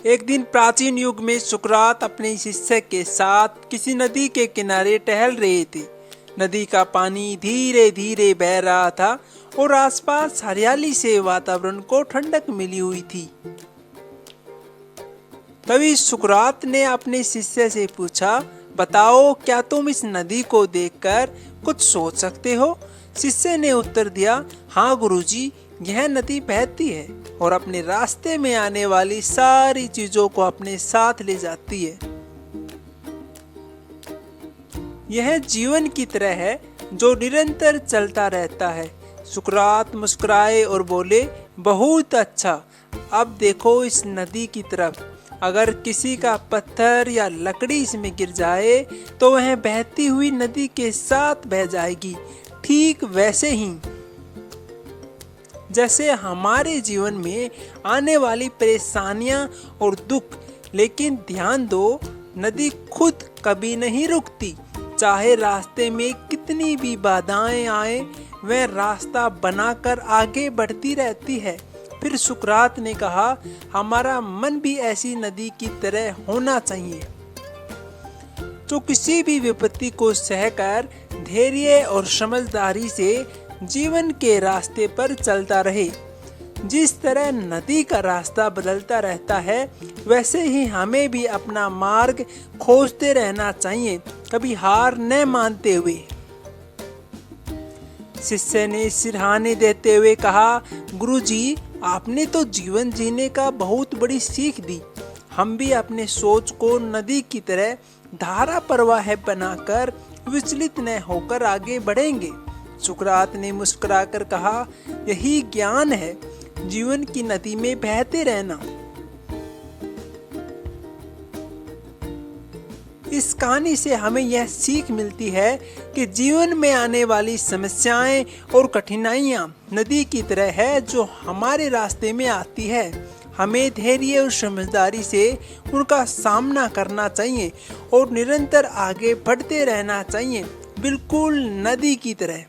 एक दिन प्राचीन युग में सुकरात अपने शिष्य के साथ किसी नदी के किनारे टहल रहे थे। नदी का पानी धीरे धीरे बह रहा था और आसपास हरियाली से वातावरण को ठंडक मिली हुई थी। तभी सुकरात ने अपने शिष्य से पूछा, बताओ, क्या तुम इस नदी को देखकर कुछ सोच सकते हो? शिष्य ने उत्तर दिया, हाँ गुरुजी, यह नदी बहती है और अपने रास्ते में आने वाली सारी चीजों को अपने साथ ले जाती है। यह जीवन की तरह है जो निरंतर चलता रहता है। सुकरात मुस्कुराए और बोले, बहुत अच्छा, अब देखो इस नदी की तरफ। अगर किसी का पत्थर या लकड़ी इसमें गिर जाए तो वह बहती हुई नदी के साथ बह जाएगी। ठीक वैसे ही जैसे हमारे जीवन में आने वाली परेशानियां और दुख, लेकिन ध्यान दो, नदी खुद कभी नहीं रुकती। चाहे रास्ते में कितनी भी बाधाएं आए, वह रास्ता बनाकर आगे बढ़ती रहती है। फिर सुकरात ने कहा, हमारा मन भी ऐसी नदी की तरह होना चाहिए जो किसी भी विपत्ति को सहकर धैर्य और समझदारी से जीवन के रास्ते पर चलता रहे। जिस तरह नदी का रास्ता बदलता रहता है, वैसे ही हमें भी अपना मार्ग खोजते रहना चाहिए, कभी हार न मानते हुए। शिष्य ने सिरहाने देते हुए कहा, गुरुजी, आपने तो जीवन जीने का बहुत बड़ी सीख दी। हम भी अपने सोच को नदी की तरह धारा प्रवाह बनाकर विचलित न होकर आगे बढ़ेंगे। सुकरात ने मुस्कुराकर कहा, यही ज्ञान है, जीवन की नदी में बहते रहना। इस कहानी से हमें यह सीख मिलती है कि जीवन में आने वाली समस्याएं और कठिनाइयां नदी की तरह है जो हमारे रास्ते में आती है। हमें धैर्य और समझदारी से उनका सामना करना चाहिए और निरंतर आगे बढ़ते रहना चाहिए, बिल्कुल नदी की तरह।